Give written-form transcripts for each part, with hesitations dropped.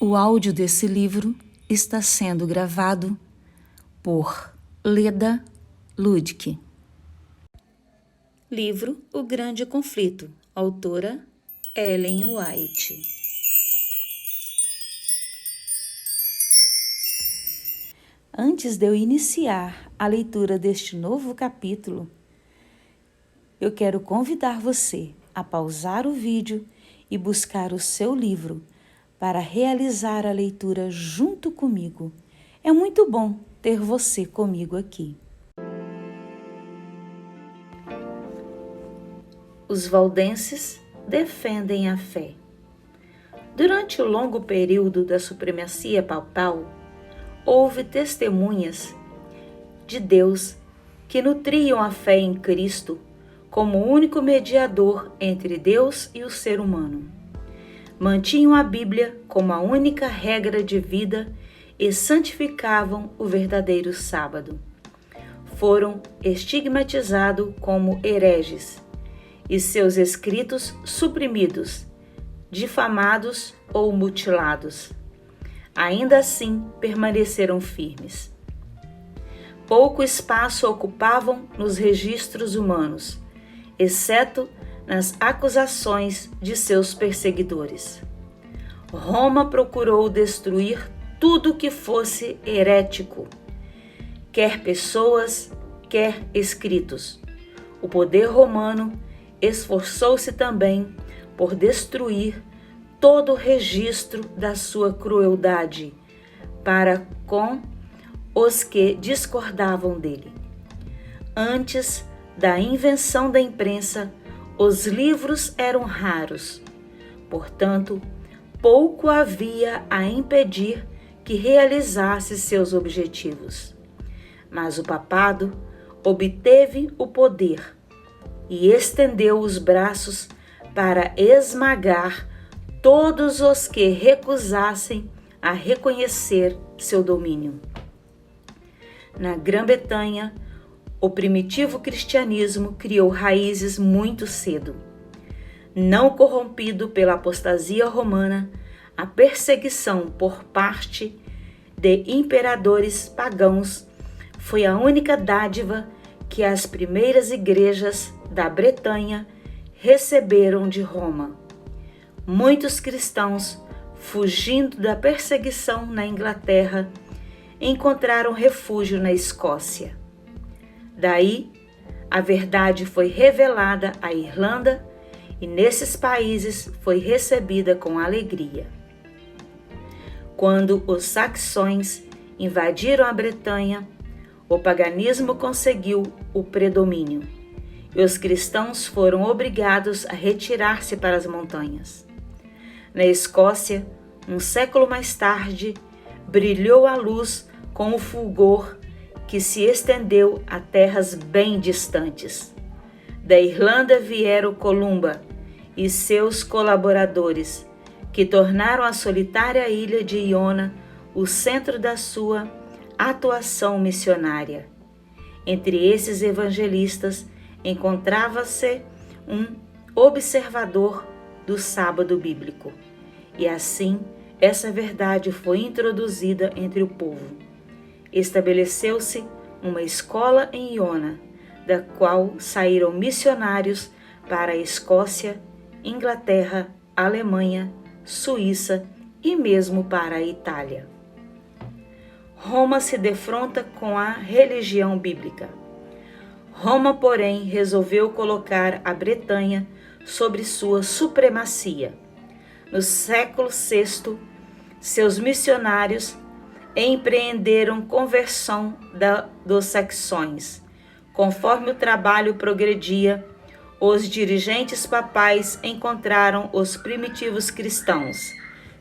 O áudio desse livro está sendo gravado por Leda Ludwig. Livro O Grande Conflito, autora Ellen White. Antes de eu iniciar a leitura deste novo capítulo, eu quero convidar você a pausar o vídeo e buscar o seu livro para realizar a leitura junto comigo. É muito bom ter você comigo aqui. Os valdenses defendem a fé. Durante o longo período da supremacia papal, houve testemunhas de Deus que nutriam a fé em Cristo como o único mediador entre Deus e o ser humano. Mantinham a Bíblia como a única regra de vida e santificavam o verdadeiro sábado. Foram estigmatizados como hereges e seus escritos suprimidos, difamados ou mutilados. Ainda assim, permaneceram firmes. Pouco espaço ocupavam nos registros humanos, exceto nas acusações de seus perseguidores. Roma procurou destruir tudo que fosse herético, quer pessoas, quer escritos. O poder romano esforçou-se também por destruir todo o registro da sua crueldade para com os que discordavam dele. Antes da invenção da imprensa, os livros eram raros, portanto, pouco havia a impedir que realizasse seus objetivos. Mas o papado obteve o poder e estendeu os braços para esmagar todos os que recusassem a reconhecer seu domínio. Na Grã-Bretanha, o primitivo cristianismo criou raízes muito cedo. Não corrompido pela apostasia romana, a perseguição por parte de imperadores pagãos foi a única dádiva que as primeiras igrejas da Bretanha receberam de Roma. Muitos cristãos, fugindo da perseguição na Inglaterra, encontraram refúgio na Escócia. Daí, a verdade foi revelada à Irlanda e nesses países foi recebida com alegria. Quando os saxões invadiram a Bretanha, o paganismo conseguiu o predomínio e os cristãos foram obrigados a retirar-se para as montanhas. Na Escócia, um século mais tarde, brilhou a luz com o fulgor que se estendeu a terras bem distantes. Da Irlanda vieram Columba e seus colaboradores, que tornaram a solitária ilha de Iona o centro da sua atuação missionária. Entre esses evangelistas encontrava-se um observador do sábado bíblico. E assim, essa verdade foi introduzida entre o povo. Estabeleceu-se uma escola em Iona, da qual saíram missionários para a Escócia, Inglaterra, Alemanha, Suíça e mesmo para a Itália. Roma se defronta com a religião bíblica. Roma, porém, resolveu colocar a Bretanha sobre sua supremacia. No século VI, seus missionários empreenderam conversão dos saxões. Conforme o trabalho progredia, os dirigentes papais encontraram os primitivos cristãos,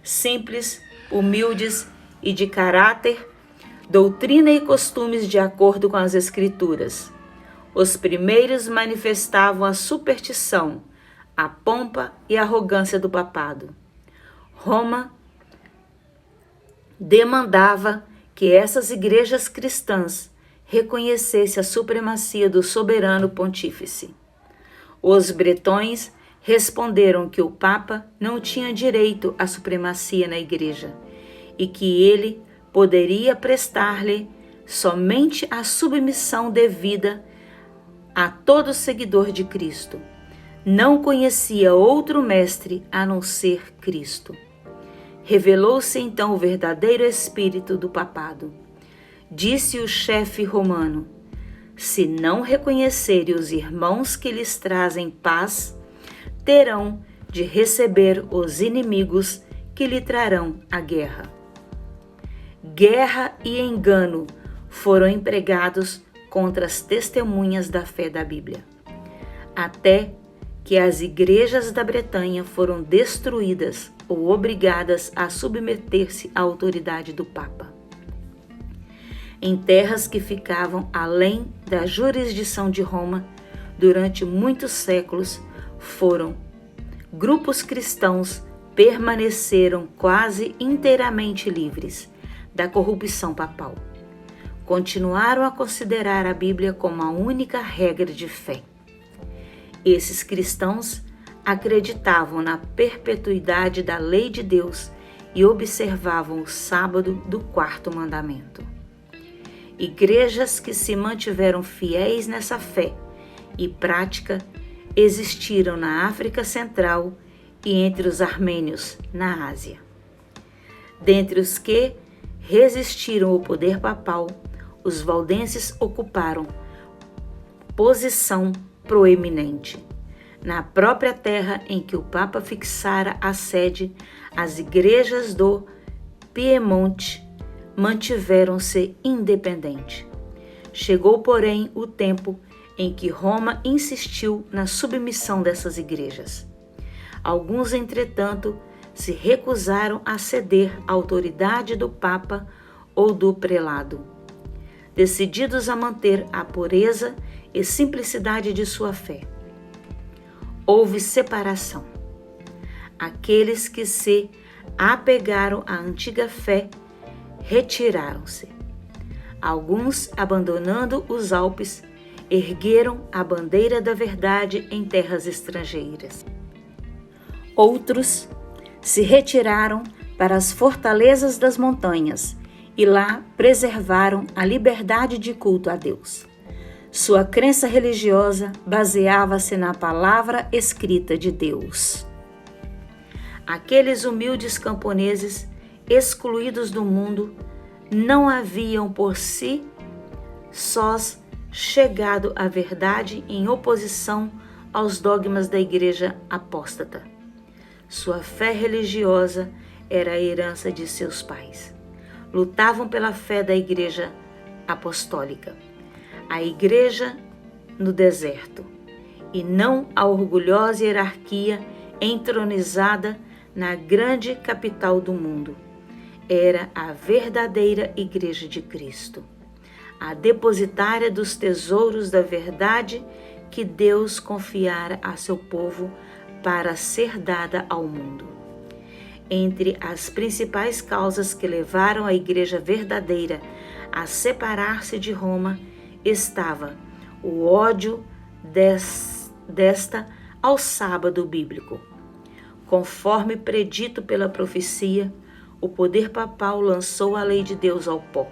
simples, humildes e de caráter, doutrina e costumes de acordo com as Escrituras. Os primeiros manifestavam a superstição, a pompa e a arrogância do papado. Roma demandava que essas igrejas cristãs reconhecessem a supremacia do soberano pontífice. Os bretões responderam que o Papa não tinha direito à supremacia na igreja e que ele poderia prestar-lhe somente a submissão devida a todo seguidor de Cristo. Não conhecia outro mestre a não ser Cristo. Revelou-se então o verdadeiro espírito do papado. Disse o chefe romano: se não reconhecerem os irmãos que lhes trazem paz, terão de receber os inimigos que lhe trarão a guerra. Guerra e engano foram empregados contra as testemunhas da fé da Bíblia, até que as igrejas da Bretanha foram destruídas ou obrigadas a submeter-se à autoridade do Papa. Em terras que ficavam além da jurisdição de Roma, durante muitos séculos, grupos cristãos permaneceram quase inteiramente livres da corrupção papal. Continuaram a considerar a Bíblia como a única regra de fé. Esses cristãos acreditavam na perpetuidade da lei de Deus e observavam o sábado do quarto mandamento. Igrejas que se mantiveram fiéis nessa fé e prática existiram na África Central e entre os armênios na Ásia. Dentre os que resistiram ao poder papal, os valdenses ocuparam posição proeminente. Na própria terra em que o Papa fixara a sede, as igrejas do Piemonte mantiveram-se independentes. Chegou, porém, o tempo em que Roma insistiu na submissão dessas igrejas. Alguns, entretanto, se recusaram a ceder à autoridade do Papa ou do prelado, decididos a manter a pureza e simplicidade de sua fé. Houve separação. Aqueles que se apegaram à antiga fé retiraram-se. Alguns, abandonando os Alpes, ergueram a bandeira da verdade em terras estrangeiras. Outros se retiraram para as fortalezas das montanhas e lá preservaram a liberdade de culto a Deus. Sua crença religiosa baseava-se na palavra escrita de Deus. Aqueles humildes camponeses, excluídos do mundo, não haviam por si sós chegado à verdade em oposição aos dogmas da igreja apóstata. Sua fé religiosa era a herança de seus pais. Lutavam pela fé da igreja apostólica, a igreja no deserto, e não a orgulhosa hierarquia entronizada na grande capital do mundo. Era a verdadeira igreja de Cristo, a depositária dos tesouros da verdade que Deus confiara a seu povo para ser dada ao mundo. Entre as principais causas que levaram a igreja verdadeira a separar-se de Roma estava o ódio desta ao sábado bíblico. Conforme predito pela profecia, o poder papal lançou a lei de Deus ao pó.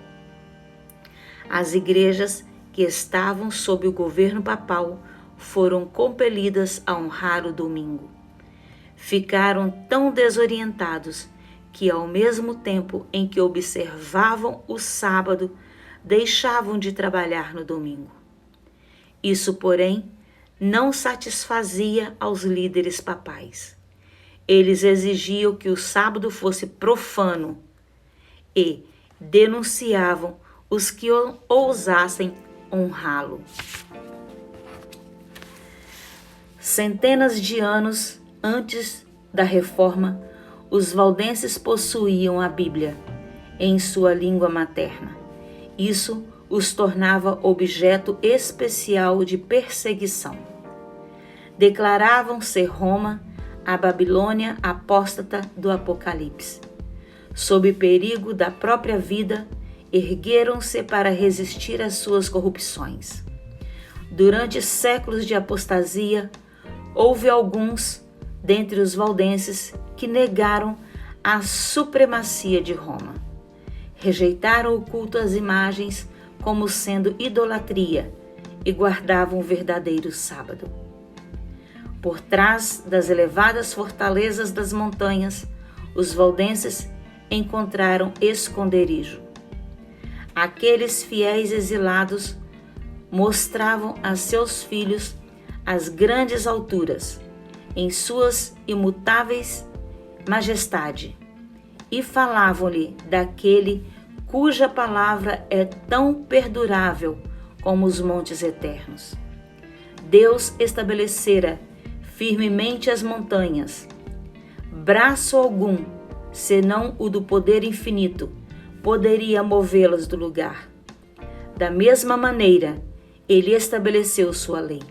As igrejas que estavam sob o governo papal foram compelidas a honrar o domingo. Ficaram tão desorientados que, ao mesmo tempo em que observavam o sábado, deixavam de trabalhar no domingo. Isso, porém, não satisfazia aos líderes papais. Eles exigiam que o sábado fosse profano e denunciavam os que ousassem honrá-lo. Centenas de anos antes da Reforma, os valdenses possuíam a Bíblia em sua língua materna. Isso os tornava objeto especial de perseguição. Declaravam ser Roma a Babilônia apóstata do Apocalipse. Sob perigo da própria vida, ergueram-se para resistir às suas corrupções. Durante séculos de apostasia, houve alguns dentre os valdenses que negaram a supremacia de Roma. Rejeitaram o culto às imagens como sendo idolatria e guardavam o verdadeiro sábado. Por trás das elevadas fortalezas das montanhas, os valdenses encontraram esconderijo. Aqueles fiéis exilados mostravam a seus filhos as grandes alturas, em suas imutáveis majestade, e falavam-lhe daquele cuja palavra é tão perdurável como os montes eternos. Deus estabelecera firmemente as montanhas. Braço algum, senão o do poder infinito, poderia movê-las do lugar. Da mesma maneira, ele estabeleceu sua lei.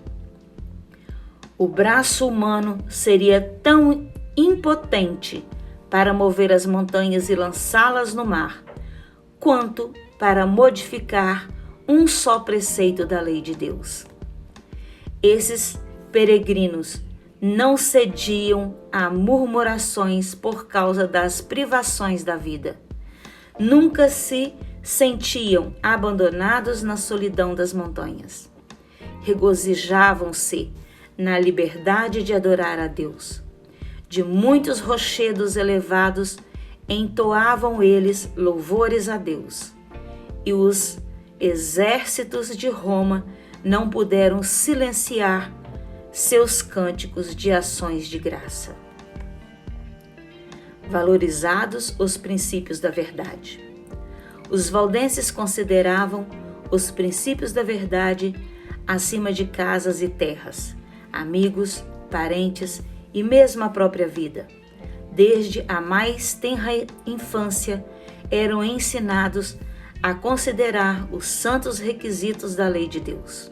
O braço humano seria tão impotente para mover as montanhas e lançá-las no mar, quanto para modificar um só preceito da lei de Deus. Esses peregrinos não cediam a murmurações por causa das privações da vida. Nunca se sentiam abandonados na solidão das montanhas. Regozijavam-se na liberdade de adorar a Deus. De muitos rochedos elevados entoavam eles louvores a Deus. E os exércitos de Roma não puderam silenciar seus cânticos de ações de graça. Valorizados os princípios da verdade. Os valdenses consideravam os princípios da verdade acima de casas e terras, amigos, parentes e mesmo a própria vida. Desde a mais tenra infância, eram ensinados a considerar os santos requisitos da lei de Deus.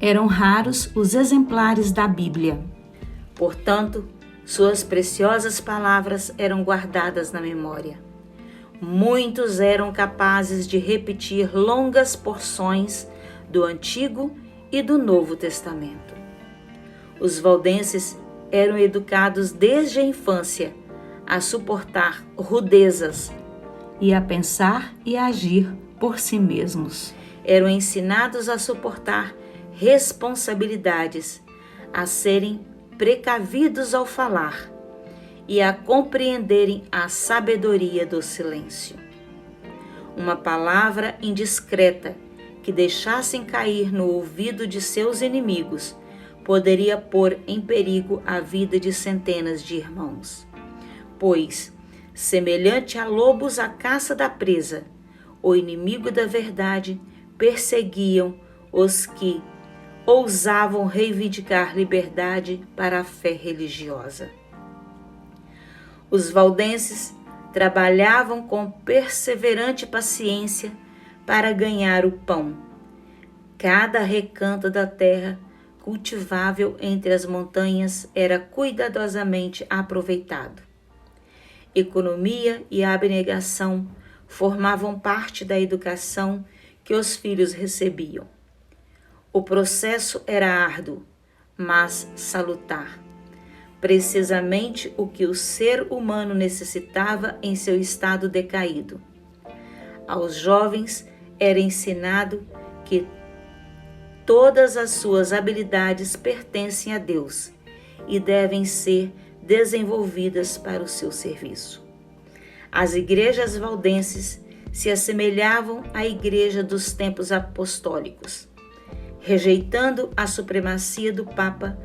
Eram raros os exemplares da Bíblia. Portanto, suas preciosas palavras eram guardadas na memória. Muitos eram capazes de repetir longas porções do Antigo e do Novo Testamento. Os valdenses eram educados desde a infância a suportar rudezas e a pensar e agir por si mesmos. Eram ensinados a suportar responsabilidades, a serem precavidos ao falar e a compreenderem a sabedoria do silêncio. Uma palavra indiscreta que deixassem cair no ouvido de seus inimigos poderia pôr em perigo a vida de centenas de irmãos. Pois, semelhante a lobos à caça da presa, o inimigo da verdade perseguiam os que ousavam reivindicar liberdade para a fé religiosa. Os valdenses trabalhavam com perseverante paciência para ganhar o pão. Cada recanto da terra cultivável entre as montanhas era cuidadosamente aproveitado. Economia e abnegação formavam parte da educação que os filhos recebiam. O processo era árduo, mas salutar. Precisamente o que o ser humano necessitava em seu estado decaído. Aos jovens era ensinado que todas as suas habilidades pertencem a Deus e devem ser desenvolvidas para o seu serviço. As igrejas valdenses se assemelhavam à igreja dos tempos apostólicos, rejeitando a supremacia do Papa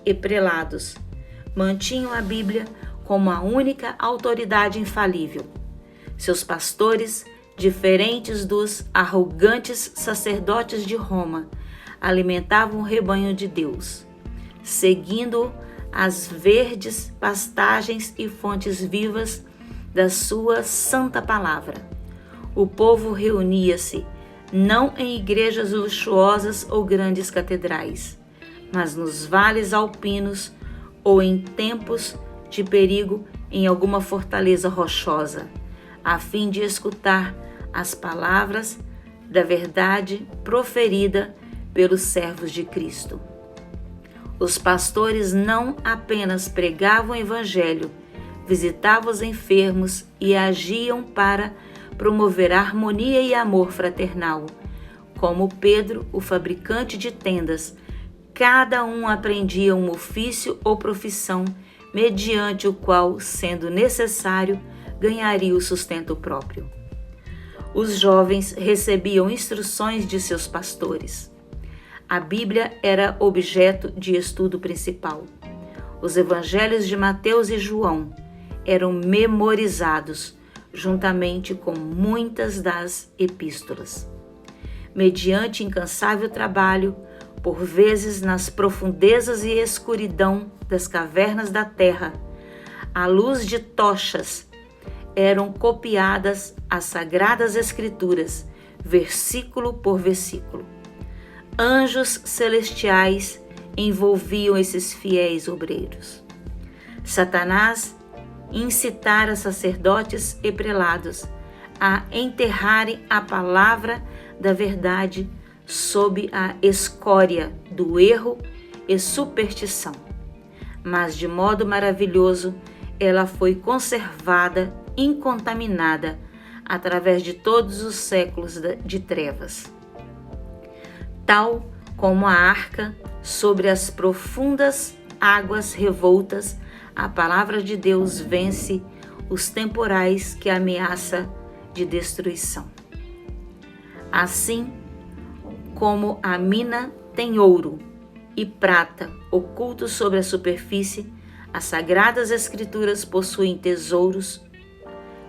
e prelados, mantinham a Bíblia como a única autoridade infalível. Seus pastores, diferentes dos arrogantes sacerdotes de Roma, alimentavam o rebanho de Deus, seguindo as verdes pastagens e fontes vivas da sua santa palavra. O povo reunia-se não em igrejas luxuosas ou grandes catedrais, mas nos vales alpinos ou em tempos de perigo em alguma fortaleza rochosa, a fim de escutar as palavras da verdade proferida pelos servos de Cristo. Os pastores não apenas pregavam o evangelho, visitavam os enfermos e agiam para promover harmonia e amor fraternal. Como Pedro, o fabricante de tendas, cada um aprendia um ofício ou profissão, mediante o qual, sendo necessário, ganharia o sustento próprio. Os jovens recebiam instruções de seus pastores. A Bíblia era objeto de estudo principal. Os evangelhos de Mateus e João eram memorizados, juntamente com muitas das epístolas. Mediante incansável trabalho, por vezes nas profundezas e escuridão das cavernas da terra, à luz de tochas, eram copiadas as Sagradas Escrituras, versículo por versículo. Anjos celestiais envolviam esses fiéis obreiros. Satanás incitara sacerdotes e prelados a enterrarem a palavra da verdade sob a escória do erro e superstição. Mas, de modo maravilhoso, ela foi conservada, incontaminada, através de todos os séculos de trevas. Tal como a arca sobre as profundas águas revoltas, a palavra de Deus vence os temporais que ameaça de destruição. Assim como a mina tem ouro e prata ocultos sobre a superfície, as Sagradas Escrituras possuem tesouros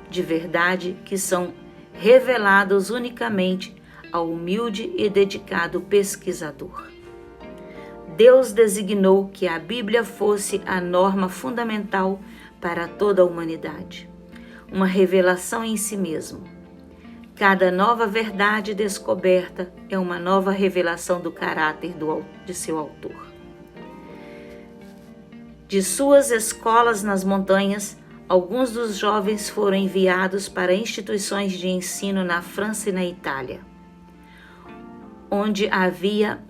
de verdade que são revelados unicamente ao humilde e dedicado pesquisador. Deus designou que a Bíblia fosse a norma fundamental para toda a humanidade, uma revelação em si mesmo. Cada nova verdade descoberta é uma nova revelação do caráter de seu autor. De suas escolas nas montanhas, alguns dos jovens foram enviados para instituições de ensino na França e na Itália, onde havia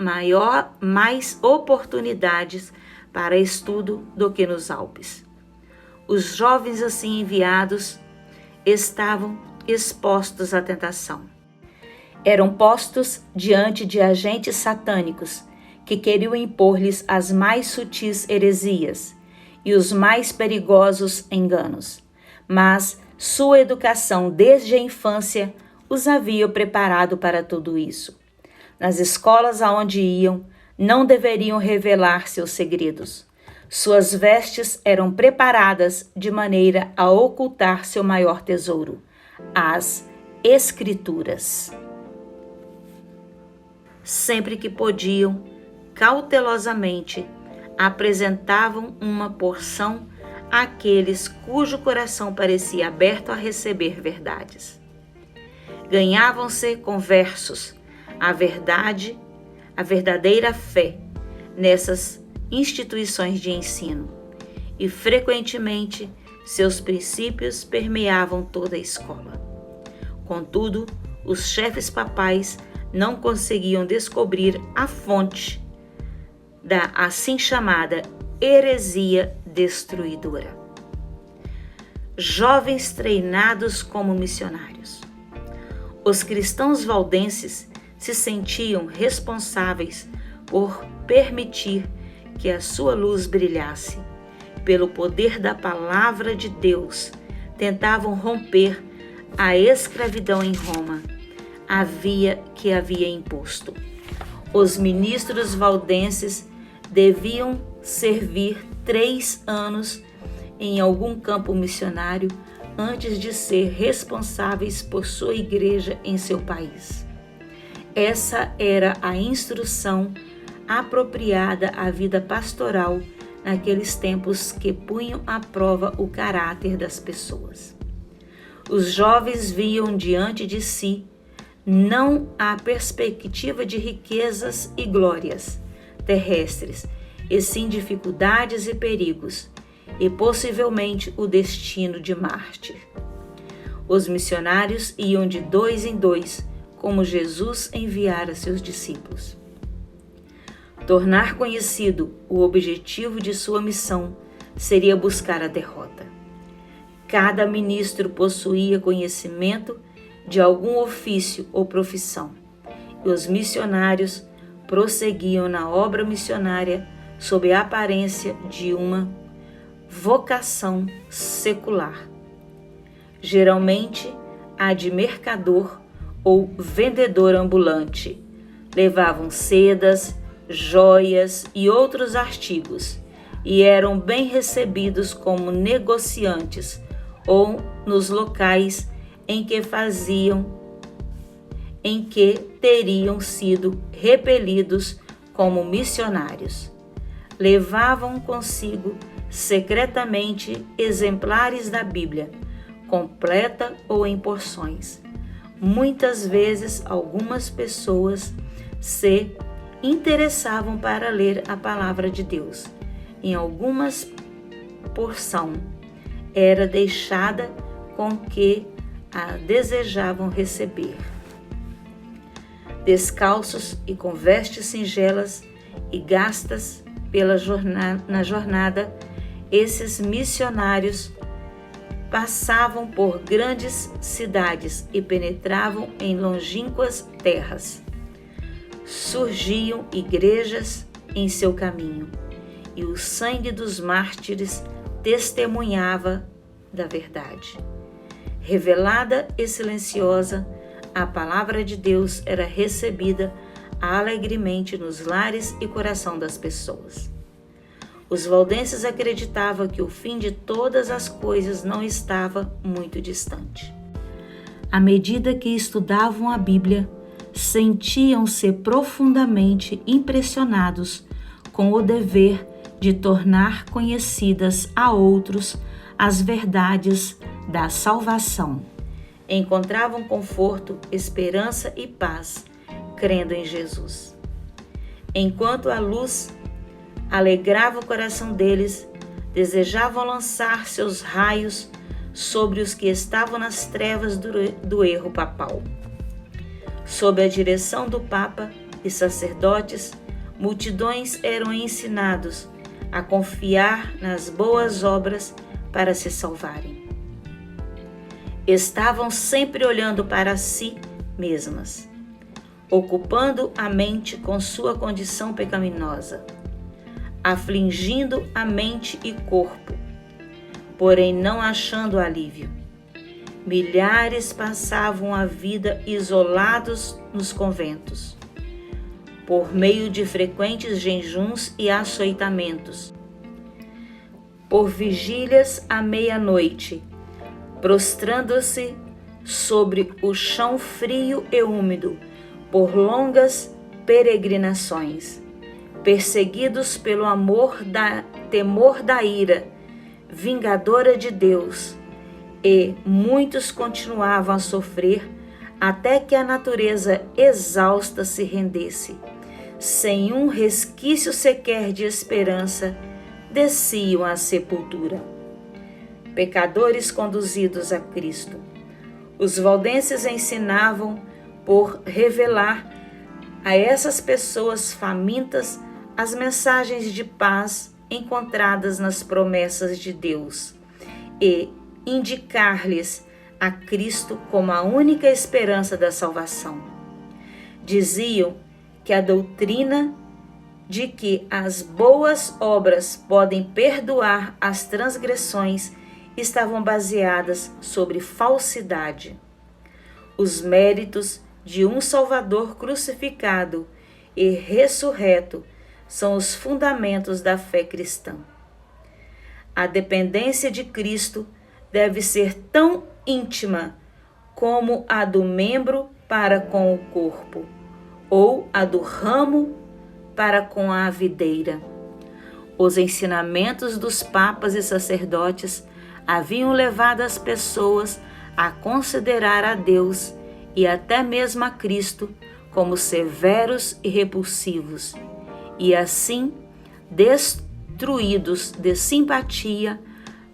mais oportunidades para estudo do que nos Alpes. Os jovens assim enviados estavam expostos à tentação. Eram postos diante de agentes satânicos que queriam impor-lhes as mais sutis heresias e os mais perigosos enganos. Mas sua educação desde a infância os havia preparado para tudo isso. Nas escolas aonde iam, não deveriam revelar seus segredos. Suas vestes eram preparadas de maneira a ocultar seu maior tesouro, as Escrituras. Sempre que podiam, cautelosamente, apresentavam uma porção àqueles cujo coração parecia aberto a receber verdades. Ganhavam-se com versos a verdade, a verdadeira fé nessas instituições de ensino, e frequentemente seus princípios permeavam toda a escola. Contudo, os chefes papais não conseguiam descobrir a fonte da assim chamada heresia destruidora. Jovens treinados como missionários. Os cristãos valdenses se sentiam responsáveis por permitir que a sua luz brilhasse. Pelo poder da palavra de Deus, tentavam romper a escravidão em Roma, que havia imposto. Os ministros valdenses deviam servir 3 anos em algum campo missionário antes de ser responsáveis por sua igreja em seu país. Essa era a instrução apropriada à vida pastoral naqueles tempos que punham à prova o caráter das pessoas. Os jovens viam diante de si não a perspectiva de riquezas e glórias terrestres, e sim dificuldades e perigos, e possivelmente o destino de mártir. Os missionários iam de 2 em 2, como Jesus enviara seus discípulos. Tornar conhecido o objetivo de sua missão seria buscar a derrota. Cada ministro possuía conhecimento de algum ofício ou profissão, e os missionários prosseguiam na obra missionária sob a aparência de uma vocação secular, geralmente a de mercador ou vendedor ambulante. Levavam sedas, joias e outros artigos e eram bem recebidos como negociantes ou nos locais em que teriam sido repelidos como missionários. Levavam consigo secretamente exemplares da Bíblia, completa ou em porções. Muitas vezes algumas pessoas se interessavam para ler a palavra de Deus. Em algumas porção era deixada com que a desejavam receber. Descalços e com vestes singelas e gastas na jornada, esses missionários passavam por grandes cidades e penetravam em longínquas terras. Surgiam igrejas em seu caminho, e o sangue dos mártires testemunhava da verdade. Revelada e silenciosa, a palavra de Deus era recebida alegremente nos lares e coração das pessoas. Os valdenses acreditavam que o fim de todas as coisas não estava muito distante. À medida que estudavam a Bíblia, sentiam-se profundamente impressionados com o dever de tornar conhecidas a outros as verdades da salvação. Encontravam conforto, esperança e paz, crendo em Jesus. Enquanto a luz alegrava o coração deles, desejavam lançar seus raios sobre os que estavam nas trevas do erro papal. Sob a direção do Papa e sacerdotes, multidões eram ensinados a confiar nas boas obras para se salvarem. Estavam sempre olhando para si mesmas, ocupando a mente com sua condição pecaminosa, afligindo a mente e corpo, porém não achando alívio. Milhares passavam a vida isolados nos conventos, por meio de frequentes jejuns e açoitamentos, por vigílias à meia-noite, prostrando-se sobre o chão frio e úmido, por longas peregrinações, perseguidos pelo temor da ira vingadora de Deus, e muitos continuavam a sofrer até que a natureza exausta se rendesse. Sem um resquício sequer de esperança, desciam à sepultura. Pecadores conduzidos a Cristo. Os valdenses ensinavam por revelar a essas pessoas famintas as mensagens de paz encontradas nas promessas de Deus e indicar-lhes a Cristo como a única esperança da salvação. Diziam que a doutrina de que as boas obras podem perdoar as transgressões estavam baseadas sobre falsidade. Os méritos de um Salvador crucificado e ressurreto são os fundamentos da fé cristã. A dependência de Cristo deve ser tão íntima como a do membro para com o corpo, ou a do ramo para com a videira. Os ensinamentos dos papas e sacerdotes haviam levado as pessoas a considerar a Deus e até mesmo a Cristo como severos e repulsivos, e assim destruídos de simpatia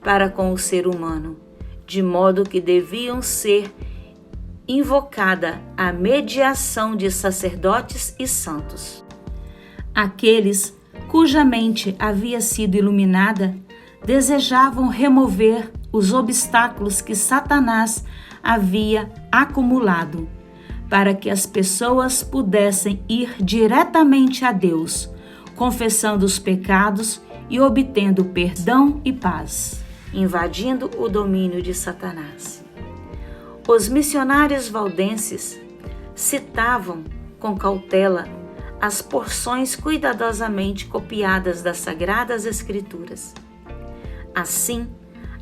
para com o ser humano, de modo que deviam ser invocada a mediação de sacerdotes e santos. Aqueles cuja mente havia sido iluminada desejavam remover os obstáculos que Satanás havia acumulado, para que as pessoas pudessem ir diretamente a Deus, confessando os pecados e obtendo perdão e paz, invadindo o domínio de Satanás. Os missionários valdenses citavam com cautela as porções cuidadosamente copiadas das Sagradas Escrituras. Assim,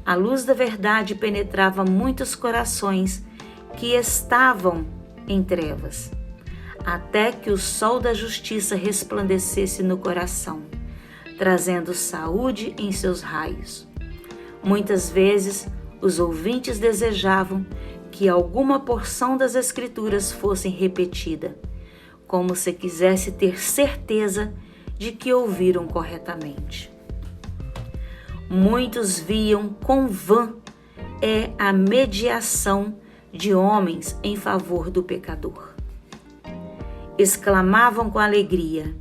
a luz da verdade penetrava muitos corações que estavam em trevas, até que o sol da justiça resplandecesse no coração, trazendo saúde em seus raios. Muitas vezes, os ouvintes desejavam que alguma porção das Escrituras fosse repetida, como se quisesse ter certeza de que ouviram corretamente. Muitos viam quão vã é a mediação de homens em favor do pecador. Exclamavam com alegria: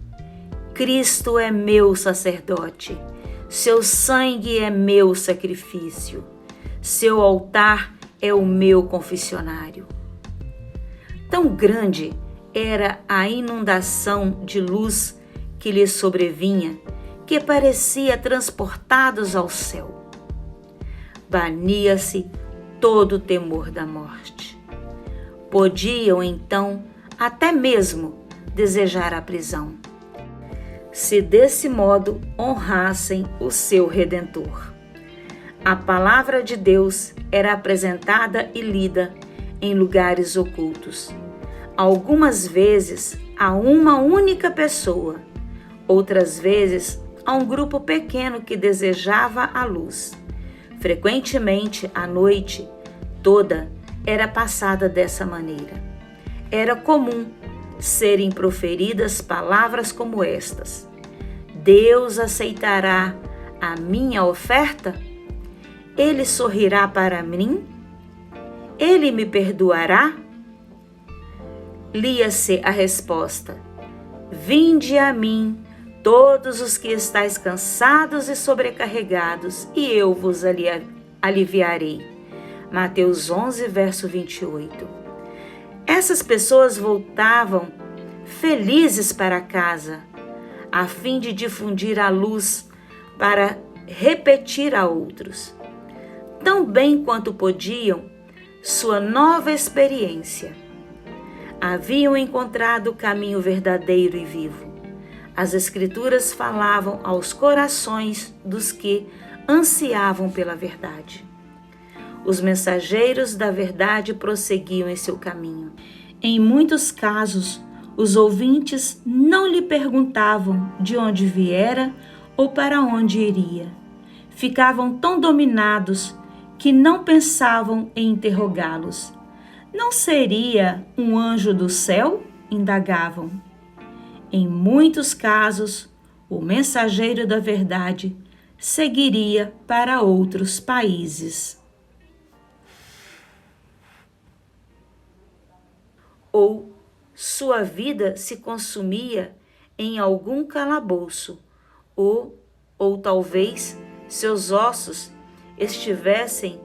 Cristo é meu sacerdote, seu sangue é meu sacrifício, seu altar é o meu confessionário. Tão grande era a inundação de luz que lhes sobrevinha, que parecia transportados ao céu. Bania-se todo o temor da morte. Podiam, então, até mesmo desejar a prisão, se desse modo honrassem o seu Redentor. A palavra de Deus era apresentada e lida em lugares ocultos, algumas vezes a uma única pessoa, outras vezes a um grupo pequeno que desejava a luz. Frequentemente, a noite toda era passada dessa maneira. Era comum serem proferidas palavras como estas: Deus aceitará a minha oferta? Ele sorrirá para mim? Ele me perdoará? Lia-se a resposta: Vinde a mim, todos os que estáis cansados e sobrecarregados, e eu vos aliviarei. Mateus 11, verso 28. Essas pessoas voltavam felizes para casa, a fim de difundir a luz para repetir a outros, tão bem quanto podiam, sua nova experiência. Haviam encontrado o caminho verdadeiro e vivo. As Escrituras falavam aos corações dos que ansiavam pela verdade. Os mensageiros da verdade prosseguiam em seu caminho. Em muitos casos, os ouvintes não lhe perguntavam de onde viera ou para onde iria. Ficavam tão dominados que não pensavam em interrogá-los. Não seria um anjo do céu? Indagavam. Em muitos casos, o mensageiro da verdade seguiria para outros países. Ou sua vida se consumia em algum calabouço, ou talvez seus ossos estivessem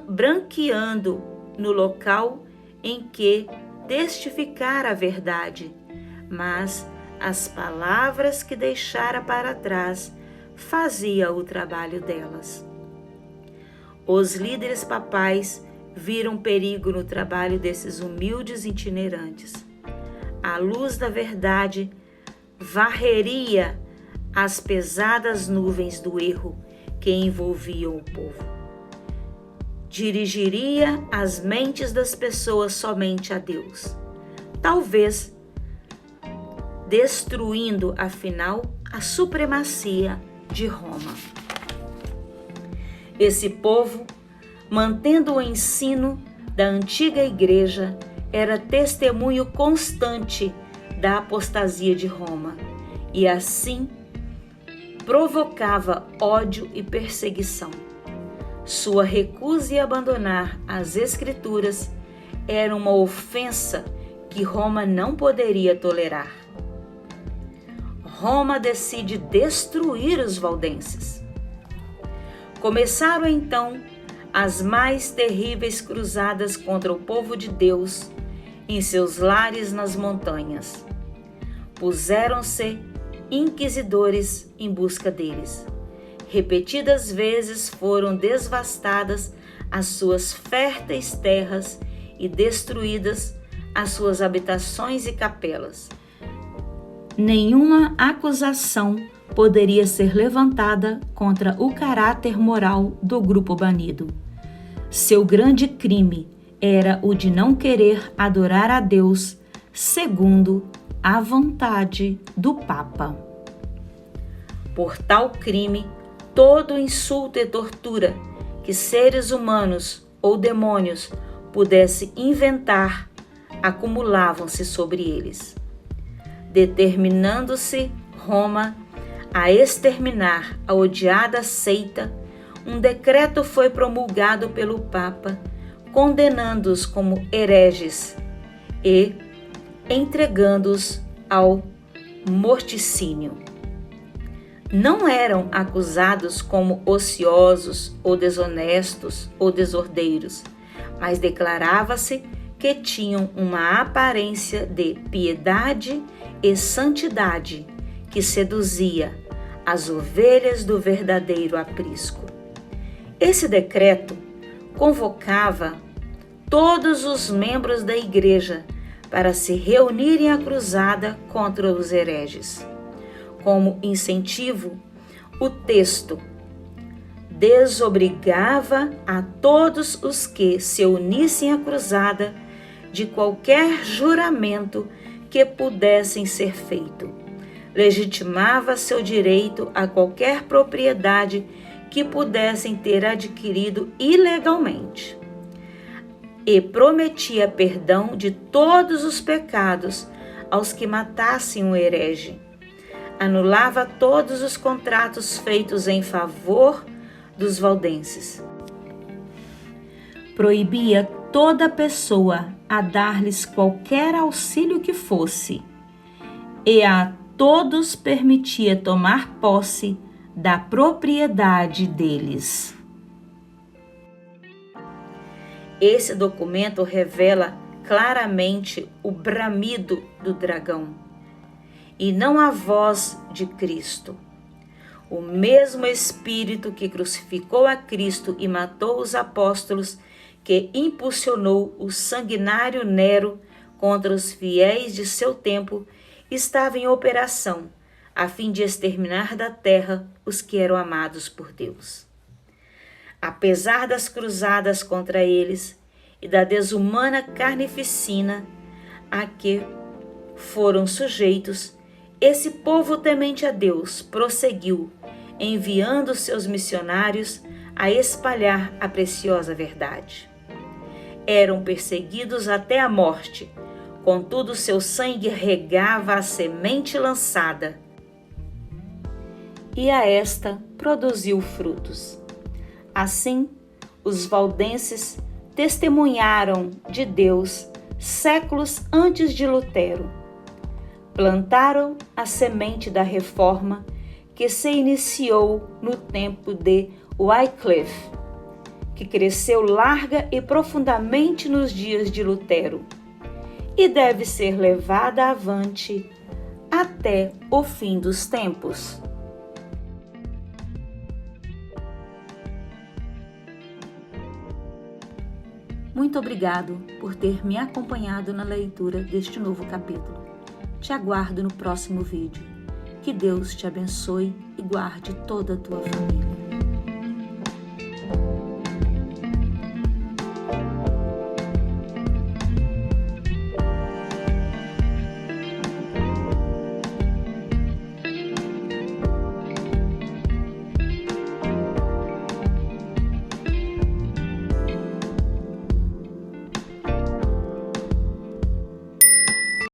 branqueando no local em que testificara a verdade, mas as palavras que deixara para trás faziam o trabalho delas. Os líderes papais viram perigo no trabalho desses humildes itinerantes. A luz da verdade varreria as pesadas nuvens do erro que envolviam o povo. Dirigiria as mentes das pessoas somente a Deus, talvez destruindo, afinal, a supremacia de Roma. Esse povo, mantendo o ensino da antiga igreja, era testemunho constante da apostasia de Roma e assim provocava ódio e perseguição. Sua recusa em abandonar as Escrituras era uma ofensa que Roma não poderia tolerar. Roma decide destruir os valdenses. Começaram então as mais terríveis cruzadas contra o povo de Deus em seus lares nas montanhas. Puseram-se inquisidores em busca deles. Repetidas vezes foram devastadas as suas férteis terras e destruídas as suas habitações e capelas. Nenhuma acusação poderia ser levantada contra o caráter moral do grupo banido. Seu grande crime era o de não querer adorar a Deus segundo a vontade do Papa. Por tal crime, todo insulto e tortura que seres humanos ou demônios pudessem inventar acumulavam-se sobre eles, determinando-se Roma a exterminar a odiada seita. Um decreto foi promulgado pelo Papa, condenando-os como hereges e entregando-os ao morticínio. Não eram acusados como ociosos ou desonestos ou desordeiros, mas declarava-se que tinham uma aparência de piedade e santidade que seduzia as ovelhas do verdadeiro aprisco. Esse decreto convocava todos os membros da igreja para se reunirem à cruzada contra os hereges. Como incentivo, o texto desobrigava a todos os que se unissem à cruzada de qualquer juramento que pudessem ser feito. Legitimava seu direito a qualquer propriedade que pudessem ter adquirido ilegalmente. E prometia perdão de todos os pecados aos que matassem um herege. Anulava todos os contratos feitos em favor dos valdenses. Proibia toda pessoa a dar-lhes qualquer auxílio que fosse, e a todos permitia tomar posse da propriedade deles. Esse documento revela claramente o bramido do dragão e não a voz de Cristo. O mesmo Espírito que crucificou a Cristo e matou os apóstolos, que impulsionou o sanguinário Nero contra os fiéis de seu tempo, estava em operação, a fim de exterminar da terra os que eram amados por Deus. Apesar das cruzadas contra eles e da desumana carnificina a que foram sujeitos, esse povo temente a Deus prosseguiu, enviando seus missionários a espalhar a preciosa verdade. Eram perseguidos até a morte, contudo seu sangue regava a semente lançada, e a esta produziu frutos. Assim, os valdenses testemunharam de Deus séculos antes de Lutero. Plantaram a semente da reforma que se iniciou no tempo de Wycliffe, que cresceu larga e profundamente nos dias de Lutero e deve ser levada avante até o fim dos tempos. Muito obrigado por ter me acompanhado na leitura deste novo capítulo. Te aguardo no próximo vídeo. Que Deus te abençoe e guarde toda a tua família.